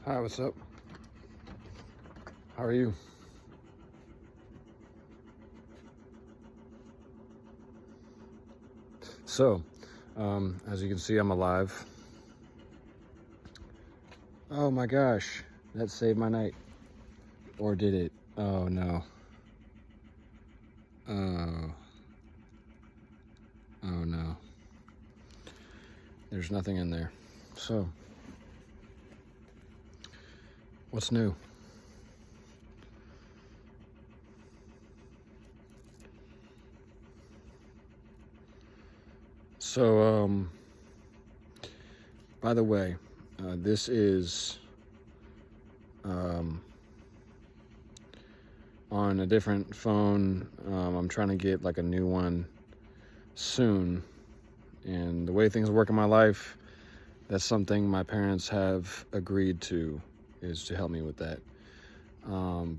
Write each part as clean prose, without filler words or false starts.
Hi, what's up? How are you? So, as you can see, I'm alive. Oh my gosh, that saved my night. Or did it? Oh no. Oh. Oh no. There's nothing in there. So, what's new? So, by the way, this is on a different phone. I'm trying to get like a new one soon. And the way things work in my life, that's something my parents have agreed to, is to help me with that.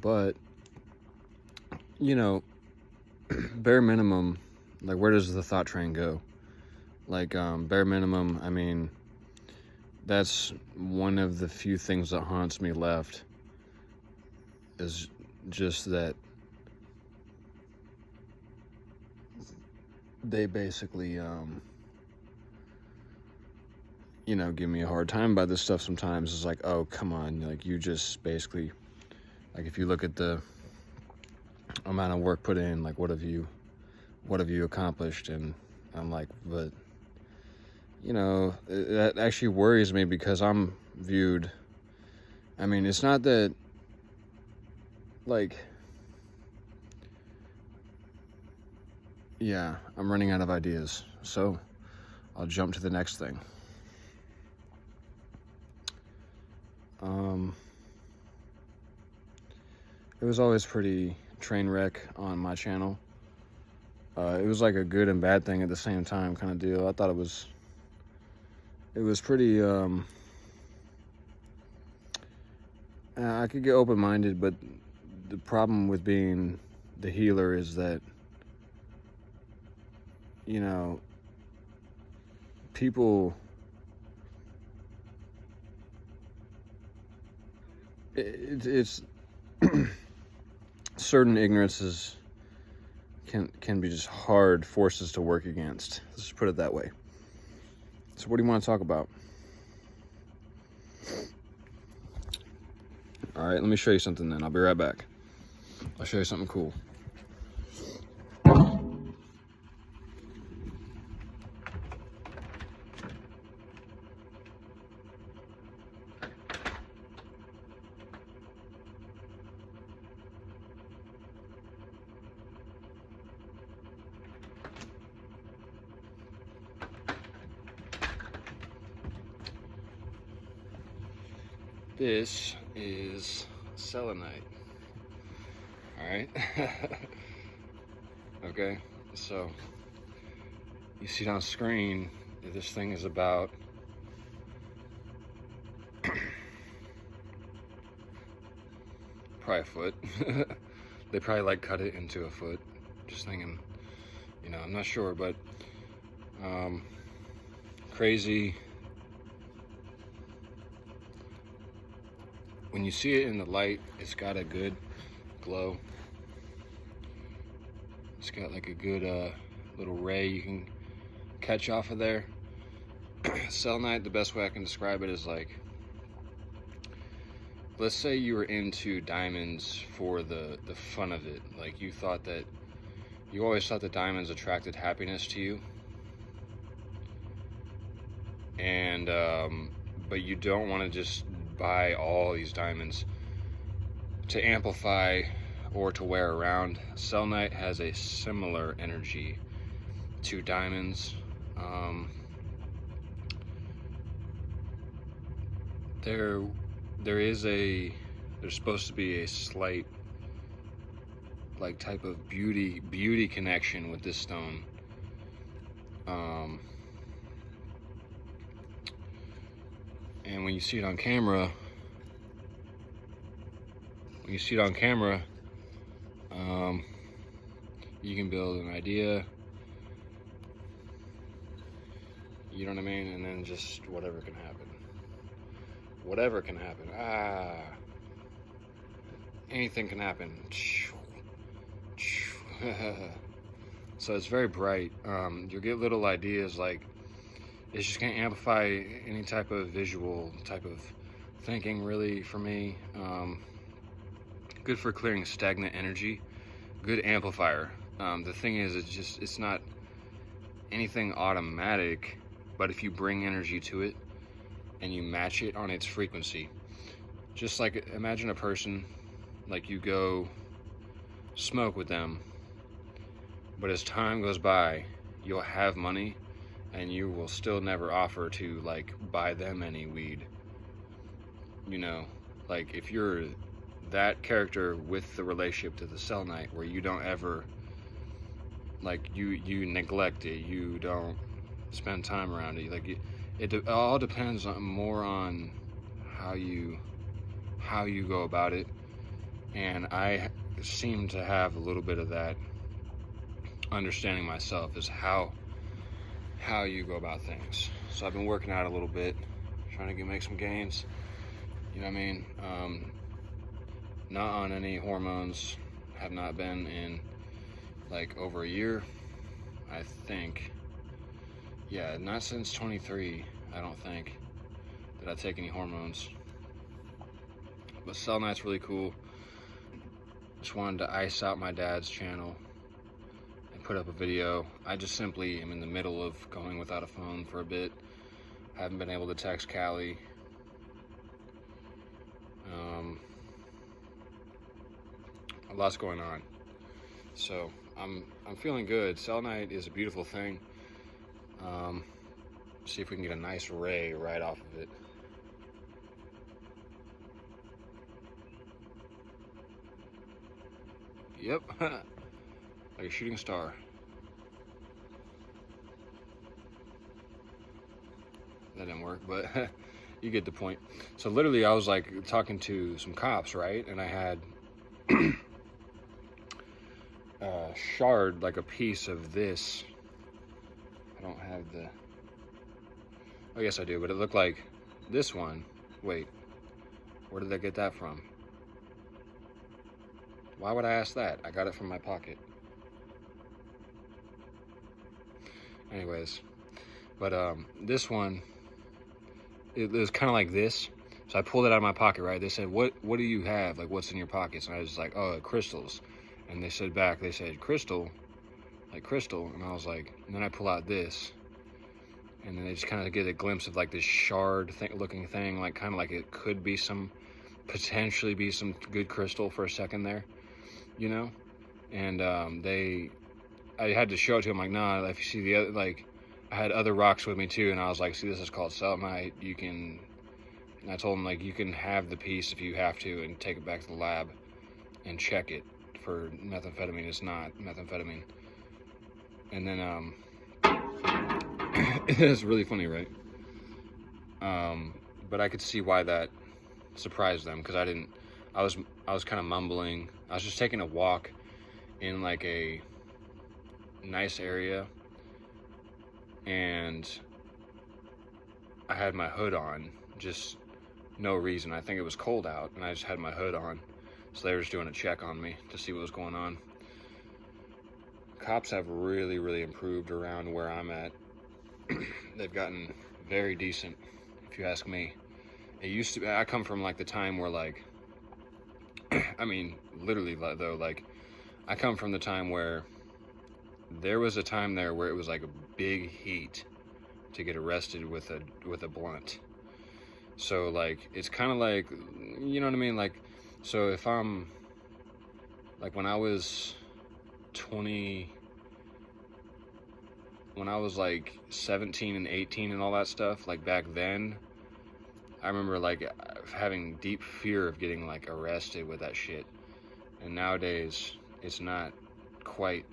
But, you know, bare minimum, like where does the thought train go? Like bare minimum, I mean, that's one of the few things that haunts me left, is just that they basically, give me a hard time by this stuff sometimes. It's like, oh, come on. Like, you just basically, like, if you look at the amount of work put in, like, what have you accomplished? And I'm like, but, that actually worries me, because I'm viewed, I mean, it's not that, like, yeah, I'm running out of ideas. So I'll jump to the next thing. It was always pretty train wreck on my channel. It was like a good and bad thing at the same time kind of deal. I thought it was pretty, I could get open-minded, but the problem with being the healer is that, people, it's certain ignorances can be just hard forces to work against. Let's just put it that way. So what do you want to talk about? All right, let me show you something then. I'll be right back. I'll show you something cool. This is selenite. All right. Okay, so you see it on screen. This thing is about probably a foot. They probably like cut it into a foot. Just thinking, I'm not sure, but crazy. When you see it in the light, it's got a good glow. It's got like a good little ray you can catch off of there. Selenite, the best way I can describe it is like, let's say you were into diamonds for the fun of it. Like you always thought that diamonds attracted happiness to you. And, but you don't want to just buy all these diamonds to amplify or to wear around. Selenite has a similar energy to diamonds. There's supposed to be a slight, like, type of beauty connection with this stone. And when you see it on camera, you can build an idea, you know what I mean, and then just whatever can happen. whatever can happen. Anything can happen. So it's very bright. You'll get little ideas, like it's just gonna amplify any type of visual type of thinking, really, for me. Good for clearing stagnant energy. Good amplifier. The thing is, it's not anything automatic, but if you bring energy to it and you match it on its frequency, just like imagine a person, like you go smoke with them, but as time goes by, you'll have money and you will still never offer to like buy them any weed. You know, like if you're that character with the relationship to the selenite, where you don't ever, like you neglect it, you don't spend time around it, like it all depends on more on how you go about it. And I seem to have a little bit of that understanding myself, is how you go about things. So I've been working out a little bit, trying to make some gains, you know what I mean? Not on any hormones, have not been in like over a year, I think. Yeah, not since 23, I don't think, that I take any hormones. But selenite's really cool. Just wanted to ice out my dad's channel and put up a video. I just simply am in the middle of going without a phone for a bit. Haven't been able to text Callie. A lot's going on. So I'm feeling good. Selenite is a beautiful thing. See if we can get a nice ray right off of it. Yep, like a shooting star. That didn't work, but you get the point. So literally I was like talking to some cops, right? And I had shard, like a piece of this. I don't have the, oh yes I do, but it looked like this one. Wait, where did I get that from? Why would I ask that? I got it from my pocket. Anyways, but this one, it was kind of like this. So I pulled it out of my pocket, right? They said, what do you have? Like, what's in your pockets? And I was like, oh, crystals. And they said back, they said, crystal? Like crystal? And I was like, and then I pull out this. And then they just kind of get a glimpse of like this shard looking thing, like kind of like it could be potentially be some good crystal for a second there, you know? And I had to show it to them, like, nah, if you see the other, like, I had other rocks with me too, and I was like, see, this is called selenite. And I told them, like, you can have the piece if you have to and take it back to the lab and check it for methamphetamine. It's not methamphetamine. And then, it's really funny, right? But I could see why that surprised them, because I was kind of mumbling. I was just taking a walk in like a nice area, and I had my hood on, just no reason. I think it was cold out, and I just had my hood on. So they were just doing a check on me to see what was going on. Cops have really, really improved around where I'm at. They've gotten very decent, if you ask me. It used to be, I come from like the time where like, I mean, literally though, like, I come from the time where there was a time there where it was like a big heat to get arrested with a blunt. So like, it's kind of like, you know what I mean? Like, so if I'm, like when I was like 17 and 18 and all that stuff, like back then, I remember like having deep fear of getting like arrested with that shit. And nowadays, it's not quite,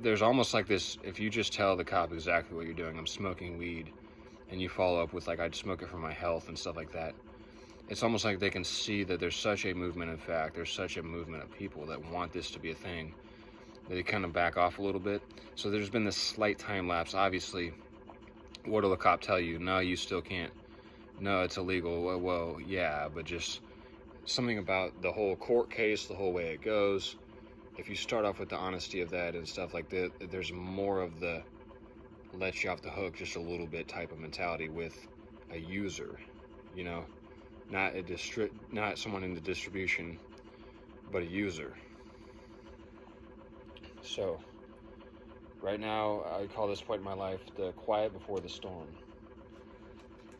there's almost like this, if you just tell the cop exactly what you're doing, I'm smoking weed, and you follow up with like, I'd smoke it for my health and stuff like that, it's almost like they can see that there's such a movement. In fact, there's such a movement of people that want this to be a thing, that they kind of back off a little bit. So there's been this slight time lapse. Obviously, what will the cop tell you? No, you still can't no, it's illegal. Well, yeah, but just something about the whole court case, the whole way it goes. If you start off with the honesty of that and stuff like that, there's more of the let you off the hook just a little bit type of mentality with a user, you know, not not someone in the distribution, but a user. So right now, I call this point in my life the quiet before the storm.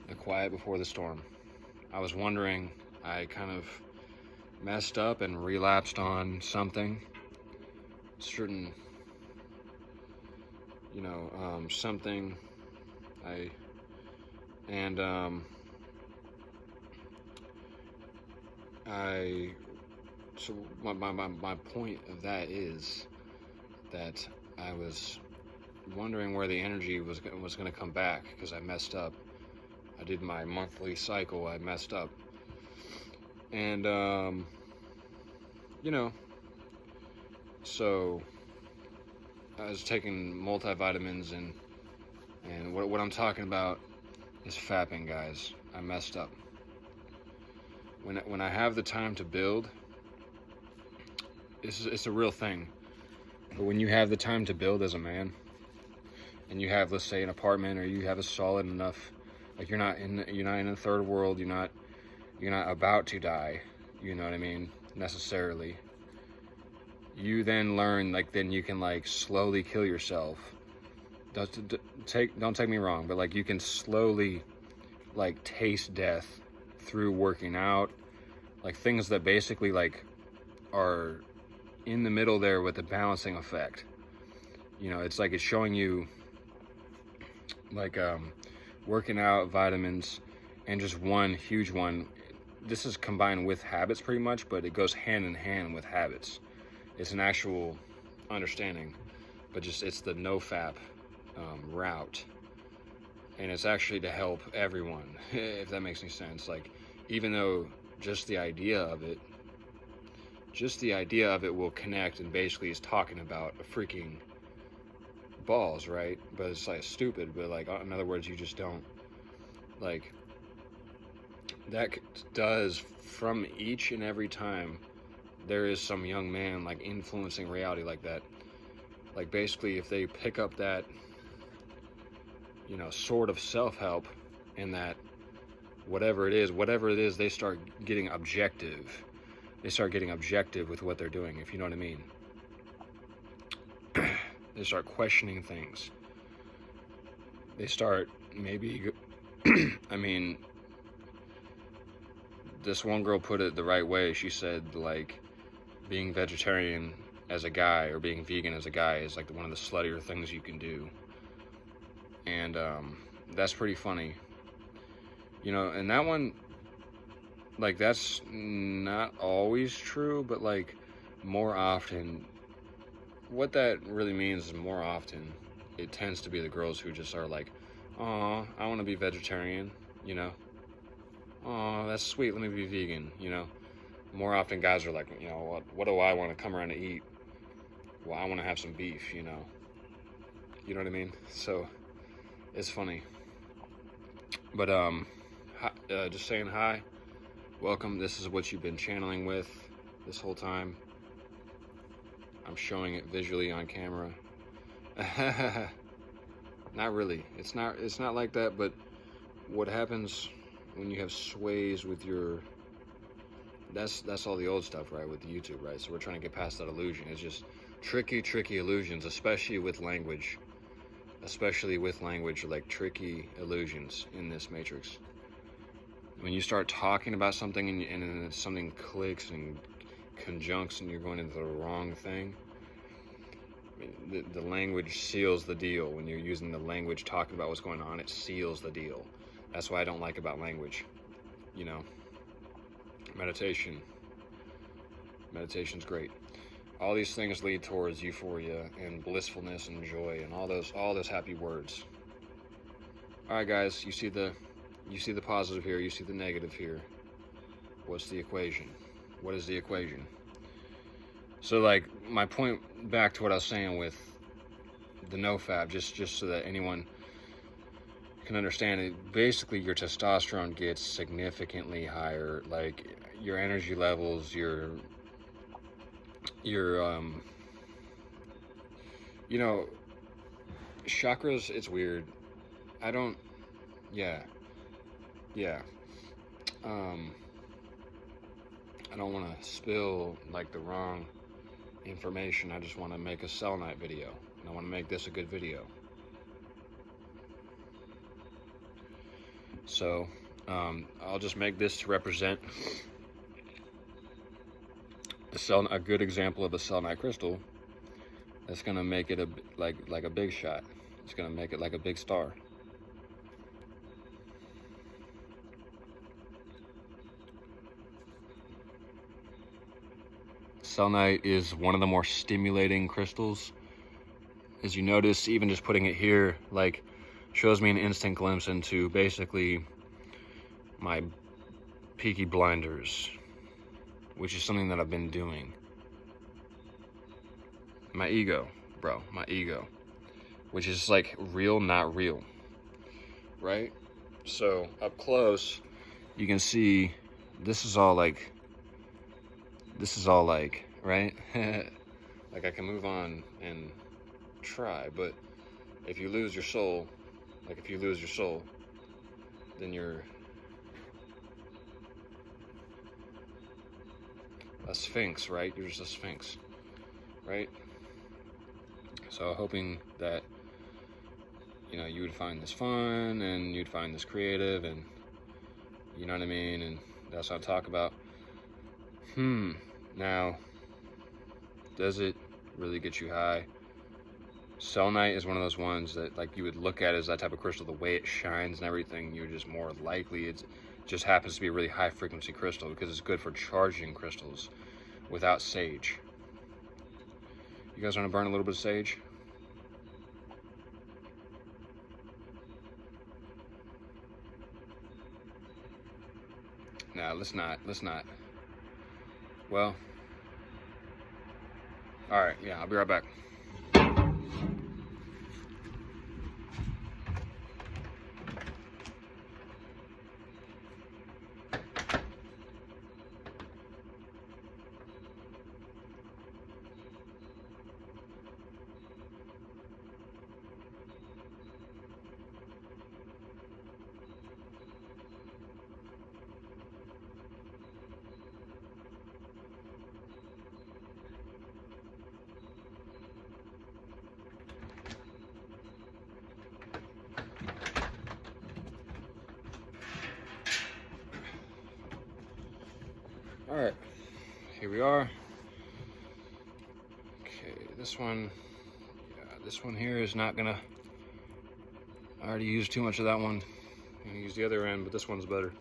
The quiet before the storm. I was wondering, I kind of messed up and relapsed on something, certain, something. So my point of that is that I was wondering where the energy was going to come back, because I messed up. I did my monthly cycle, I messed up. And, so I was taking multivitamins, and what I'm talking about is fapping, guys. I messed up. When I have the time to build, it's a real thing. But when you have the time to build as a man, and you have, let's say, an apartment, or you have a solid enough, like you're not in a third world, you're not about to die, you know what I mean, necessarily. You then learn, like, then you can, like, slowly kill yourself. Don't take me wrong, but, like, you can slowly, like, taste death through working out, like things that basically, like, are in the middle there with the balancing effect. You know, it's like it's showing you, like, working out, vitamins, and just one huge one. This is combined with habits pretty much, but it goes hand in hand with habits. It's an actual understanding, but just it's the no-fap route. And it's actually to help everyone, if that makes any sense. Like, even though just the idea of it will connect, and basically is talking about a freaking balls, right? But it's like stupid, but like, in other words, you just don't, like, that does, from each and every time there is some young man, like, influencing reality like that. Like, basically, if they pick up that, sort of self-help, and that whatever it is, they start getting objective. They start getting objective with what they're doing, if you know what I mean. They start questioning things. They start maybe, I mean, this one girl put it the right way. She said, like, being vegetarian as a guy, or being vegan as a guy, is like one of the sluttier things you can do. And that's pretty funny. And that one, like, that's not always true, but, like, more often, what that really means is more often, it tends to be the girls who just are like, "Aw, I want to be vegetarian," "Aw, that's sweet, let me be vegan," More often guys are like, what do I want to come around to eat? Well, I want to have some beef, You know what I mean? So, it's funny. But, just saying hi. Welcome. This is what you've been channeling with this whole time. I'm showing it visually on camera. Not really. It's not like that, but what happens when you have sways with your... That's all the old stuff, right, with YouTube, right? So we're trying to get past that illusion. It's just tricky illusions, especially with language. Like tricky illusions in this matrix. When you start talking about something and something clicks and conjuncts and you're going into the wrong thing, the language seals the deal. When you're using the language talking about what's going on, it seals the deal. That's what I don't like about language. Meditation's great. All these things lead towards euphoria and blissfulness and joy and all those happy words. All right, guys, you see the positive here, you see the negative here. What's the equation? What is the equation? So, like, my point back to what I was saying with the no-fab, just so that anyone can understand it, basically your testosterone gets significantly higher. Like your energy levels, your you know, chakras, it's weird. I don't, yeah, yeah. Um, I don't want to spill like the wrong information. I just want to make a selenite video, and I want to make this a good video. So I'll just make this to represent a good example of a selenite crystal that's gonna make it like a big shot. It's gonna make it like a big star. Selenite is one of the more stimulating crystals. As you notice, even just putting it here, like, shows me an instant glimpse into basically my peaky blinders, which is something that I've been doing. My ego, bro, my ego, which is like real, not real, right? So up close, you can see this is all like, right? Like I can move on and try, but if you lose your soul, then you're a sphinx, right? You're just a sphinx, right? So hoping that, you know, you would find this fun and you'd find this creative, and you know what I mean? And that's what I talk about. Now, does it really get you high? Selenite is one of those ones that, like, you would look at as that type of crystal, the way it shines and everything, you're just more likely. It just happens to be a really high frequency crystal because it's good for charging crystals without sage. You guys want to burn a little bit of sage? Nah, let's not. Well, all right, yeah, I'll be right back. All right, here we are. Okay, this one here is not gonna, I already used too much of that one. I'm gonna use the other end, but this one's better.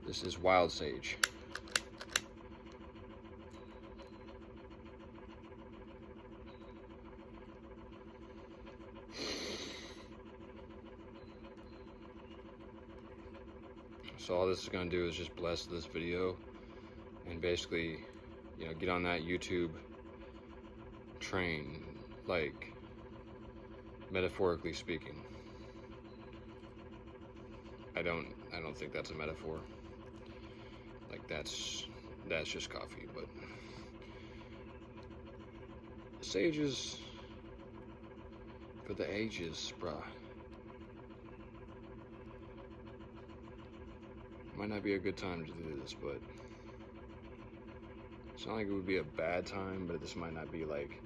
This is wild sage. So all this is gonna do is just bless this video and basically, you know, get on that YouTube train, like, metaphorically speaking. I don't think that's a metaphor. Like, that's just coffee, but sage is for the ages, bruh. Might not be a good time to do this, but it's not like it would be a bad time, but this might not be like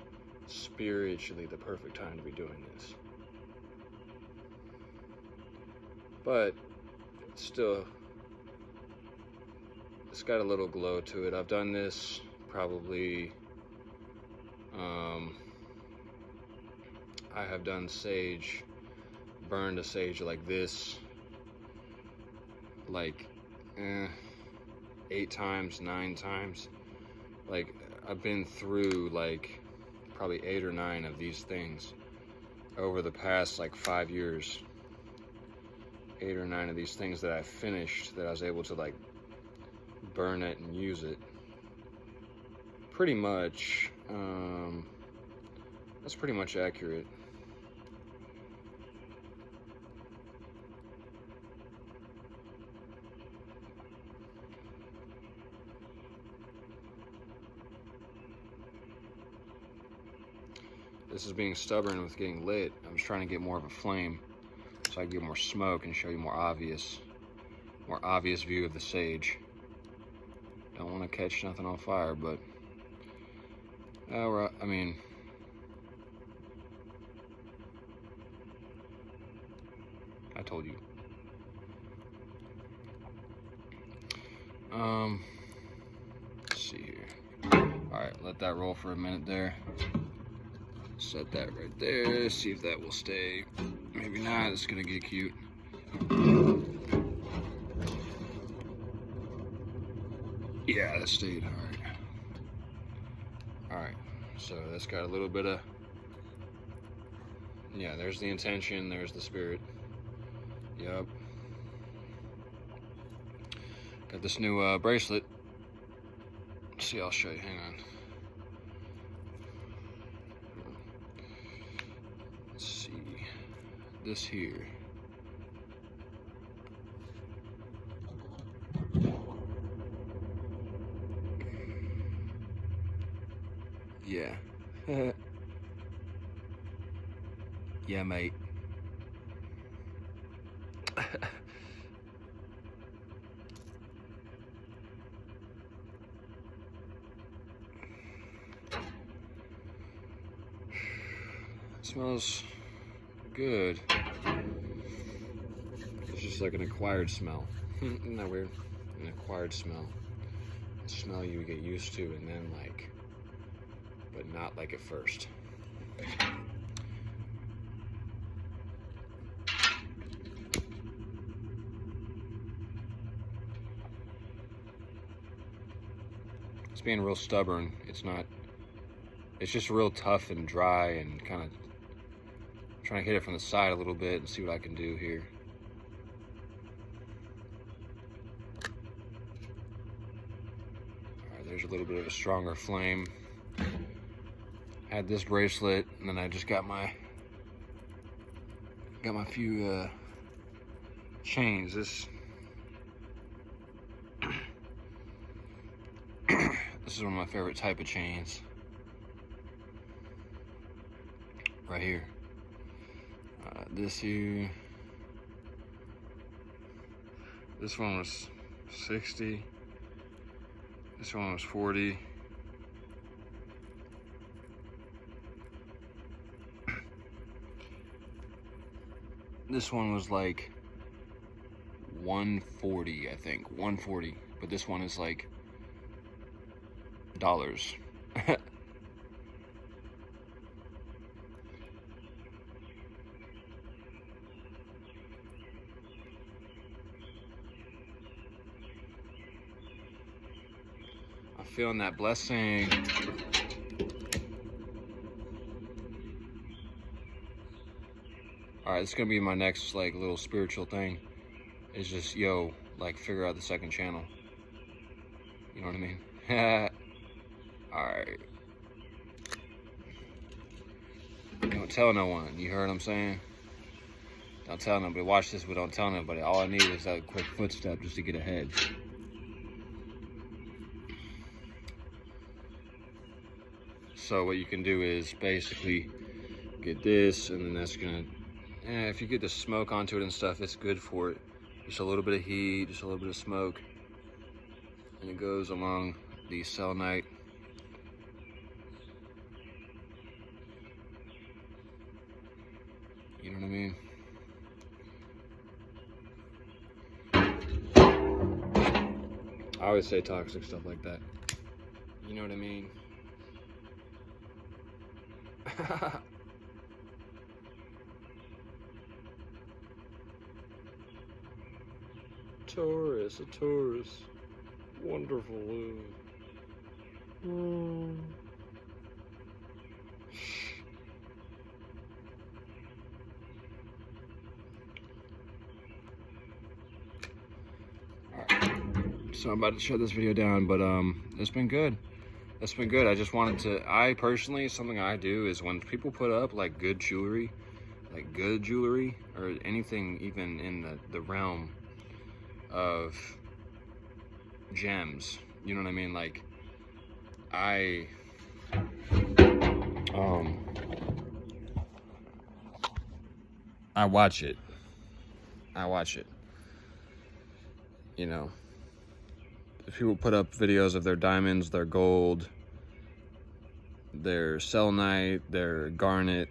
spiritually the perfect time to be doing this. But still, it's got a little glow to it. I've done this probably, I have done sage, burned a sage like this, like 8 times, 9 times. Like, I've been through like probably 8 or 9 of these things over the past like 5 years. 8 or 9 of these things that I finished, that I was able to like burn it and use it. Pretty much, that's pretty much accurate. this is being stubborn with getting lit. I'm just trying to get more of a flame so I can get more smoke and show you more obvious view of the sage. Don't want to catch nothing on fire, but I mean, I told you. Let's see here. All right, let that roll for a minute there. Set that right there. See if that will stay. Maybe not. It's gonna get cute. Yeah, that stayed. All right. All right. So that's got a little bit of. Yeah, there's the intention. There's the spirit. Yep. Got this new bracelet. Let's see, I'll show you. Hang on. Let's see. This here. Yeah. Yeah, mate. Smells good. It's just like an acquired smell. Isn't that weird? An acquired smell. A smell you get used to and then like, but not like at first. It's being real stubborn. It's not, it's just real tough and dry and kind of trying to hit it from the side a little bit and see what I can do here. All right, there's a little bit of a stronger flame. Had this bracelet, and then I just got my few chains. This this is one of my favorite type of chains. Right here. This here. This one was 60. This one was 40. This one was like 140, I think. 140. But this one is like dollars. I'm feeling that blessing. All right, it's gonna be my next like little spiritual thing. Is just like figure out the second channel. You know what I mean? All right. Don't tell no one. You heard what I'm saying? Don't tell nobody. Watch this, but don't tell nobody. All I need is that quick footstep just to get ahead. So what you can do is basically get this, and then that's gonna, if you get the smoke onto it and stuff, it's good for it. Just a little bit of heat, just a little bit of smoke, and it goes along the selenite. You know what I mean? I always say toxic stuff like that. You know what I mean? Taurus, a Taurus. Wonderful. So I'm about to shut this video down, but it's been good. It's been good. I just wanted to, I personally, something I do is when people put up like good jewelry, or anything even in the realm of gems, you know what I mean? Like I watch it. I watch it. You know, if people put up videos of their diamonds, their gold, their selenite, their garnet,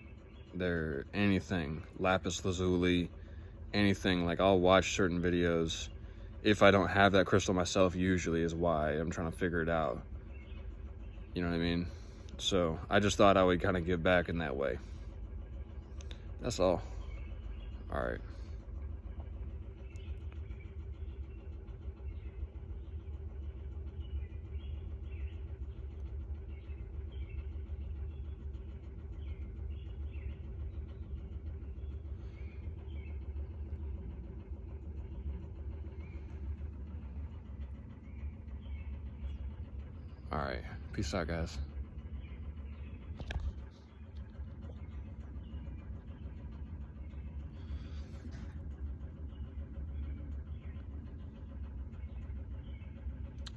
their anything, lapis lazuli, anything, like I'll watch certain videos. If I don't have that crystal myself, usually is why I'm trying to figure it out. You know what I mean? So I just thought I would kind of give back in that way. That's all. All right. All right. Peace out, guys.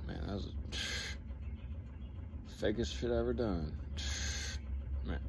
Man, that was the fakest shit I ever done. Man.